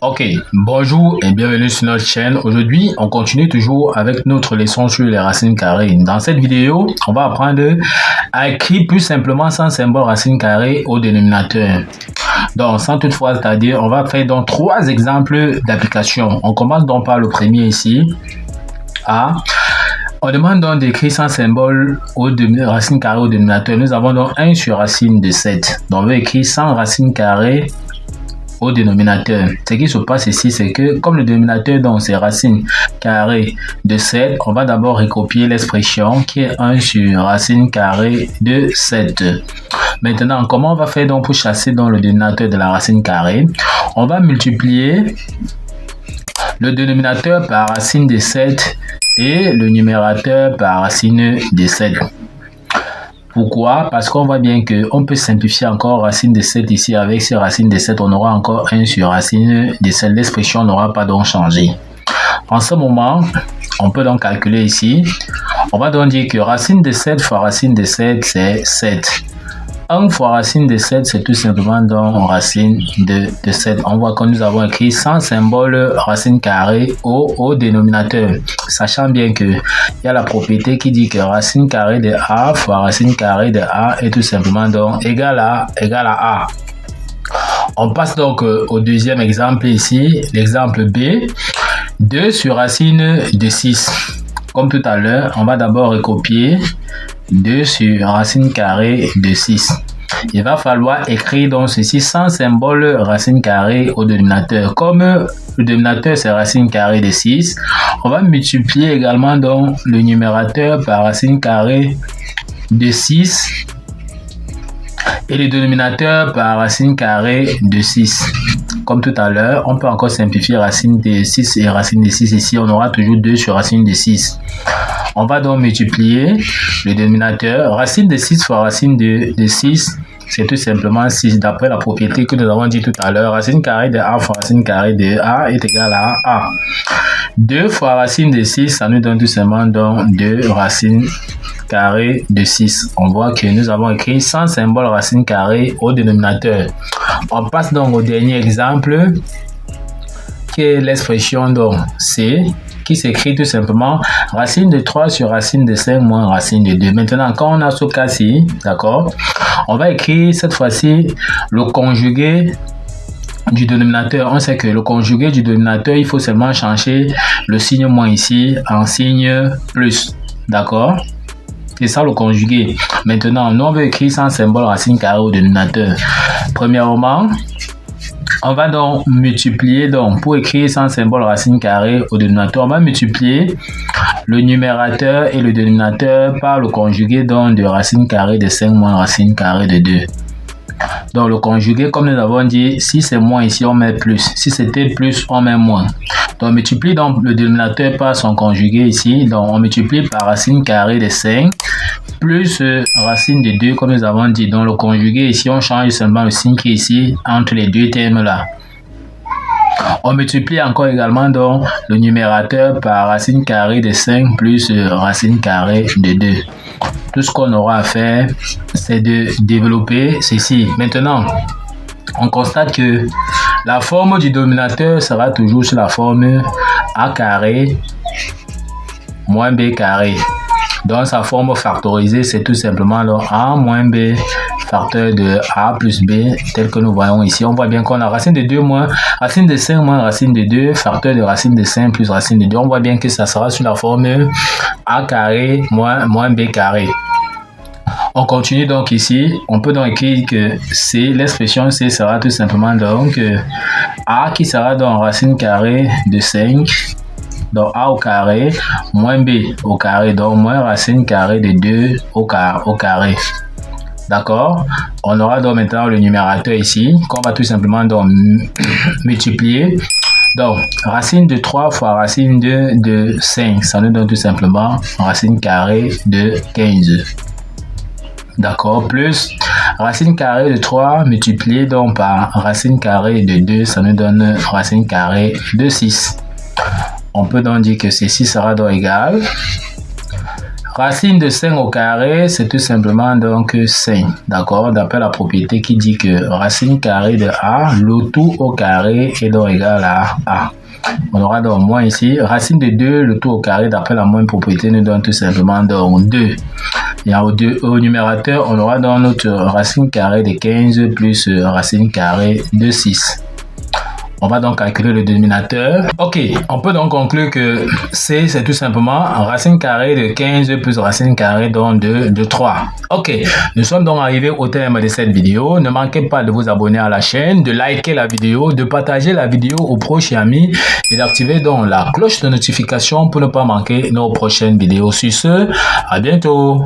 Ok, bonjour et bienvenue sur notre chaîne. Aujourd'hui, on continue toujours avec notre leçon sur les racines carrées. Dans cette vidéo, on va apprendre à écrire plus simplement sans symbole racine carrée au dénominateur. Donc, sans toutefois, c'est-à-dire, on va faire donc 3 exemples d'application. On commence donc par le premier ici. A. On demande donc d'écrire sans symbole racine carrée au dénominateur. Nous avons donc 1 sur racine de 7. Donc, on va écrire sans racine carrée au dénominateur. Ce qui se passe ici, c'est que comme le dénominateur donc c'est racine carrée de 7, on va d'abord recopier l'expression qui est 1 sur racine carrée de 7. Maintenant, comment on va faire donc pour chasser dans le dénominateur de la racine carrée? On va multiplier le dénominateur par racine de 7 et le numérateur par racine de 7. Pourquoi? Parce qu'on voit bien qu'on peut simplifier encore racine de 7 ici. Avec ces racines de 7, on aura encore 1 sur racine de 7. L'expression n'aura pas donc changé. En ce moment, on peut donc calculer ici. On va donc dire que racine de 7 fois racine de 7, c'est 7. 1 fois racine de 7, c'est tout simplement donc racine de 7. On voit que nous avons écrit sans symbole racine carrée au dénominateur. Sachant bien qu'il y a la propriété qui dit que racine carrée de A fois racine carrée de A est tout simplement donc égal à A. On passe donc au deuxième exemple ici, l'exemple B. 2 sur racine de 6. Comme tout à l'heure, on va d'abord recopier 2 sur racine carrée de 6. Il va falloir écrire donc ceci sans symbole racine carrée au dénominateur. Comme le dénominateur c'est racine carrée de 6, on va multiplier également donc le numérateur par racine carrée de 6 et le dénominateur par racine carrée de 6. Comme tout à l'heure, on peut encore simplifier racine de 6 et racine de 6. Ici, on aura toujours 2 sur racine de 6. On va donc multiplier le dénominateur. Racine de 6 fois racine de 6, c'est tout simplement 6. D'après la propriété que nous avons dit tout à l'heure, racine carrée de A fois racine carrée de A est égal à A. 2 fois racine de 6, ça nous donne tout simplement donc 2 racines carrée de 6. On voit que nous avons écrit sans symbole racine carrée au dénominateur. On passe donc au dernier exemple qui est l'expression donc C qui s'écrit tout simplement racine de 3 sur racine de 5 moins racine de 2. Maintenant, quand on a ce cas-ci, d'accord, on va écrire cette fois-ci le conjugué du dénominateur. On sait que le conjugué du dénominateur, il faut seulement changer le signe moins ici en signe plus. D'accord? C'est ça le conjugué. Maintenant, nous on veut écrire sans symbole racine carrée au dénominateur. Premièrement, on va donc multiplier, donc pour écrire sans symbole racine carrée au dénominateur, on va multiplier le numérateur et le dénominateur par le conjugué donc de racine carrée de 5 moins racine carrée de 2. Donc le conjugué, comme nous avons dit, si c'est moins ici, on met plus. Si c'était plus, on met moins. Donc on multiplie donc le dénominateur par son conjugué ici. Donc on multiplie par racine carrée de 5 plus racine de 2, comme nous avons dit. Donc le conjugué ici, on change seulement le signe qui est ici entre les deux termes là. On multiplie encore également donc le numérateur par racine carrée de 5 plus racine carrée de 2. Tout ce qu'on aura à faire, c'est de développer ceci. Maintenant, on constate que la forme du dénominateur sera toujours sur la forme A carré moins B carré. Donc, sa forme factorisée, c'est tout simplement le A moins B facteur de A plus B, tel que nous voyons ici. On voit bien qu'on a racine de 2 moins racine de 5 moins racine de 2, facteur de racine de 5 plus racine de 2. On voit bien que ça sera sur la forme A carré moins B carré. On continue donc ici. On peut donc écrire que C, l'expression C sera tout simplement donc A qui sera donc racine carrée de 5. Donc A au carré moins B au carré, donc moins racine carrée de 2 au carré. D'accord? On aura donc maintenant le numérateur ici qu'on va tout simplement donc multiplier. Donc racine de 3 fois racine de 5, ça nous donne tout simplement racine carrée de 15. D'accord? Plus racine carrée de 3 multiplié donc par racine carrée de 2, ça nous donne racine carrée de 6. On peut donc dire que ceci sera donc égal Racine de 5 au carré, c'est tout simplement donc 5. D'accord? D'après la propriété qui dit que racine carrée de A, le tout au carré est donc égal à A. On aura donc moins ici. Racine de 2, le tout au carré, d'après la même propriété, nous donne tout simplement donc 2. Et au numérateur, on aura donc notre racine carrée de 15 plus racine carrée de 6. On va donc calculer le dénominateur. Ok, on peut donc conclure que C, c'est tout simplement racine carrée de 15 plus racine carrée donc de 3. Ok, nous sommes donc arrivés au terme de cette vidéo. Ne manquez pas de vous abonner à la chaîne, de liker la vidéo, de partager la vidéo aux proches et amis et d'activer donc la cloche de notification pour ne pas manquer nos prochaines vidéos. Sur ce, à bientôt.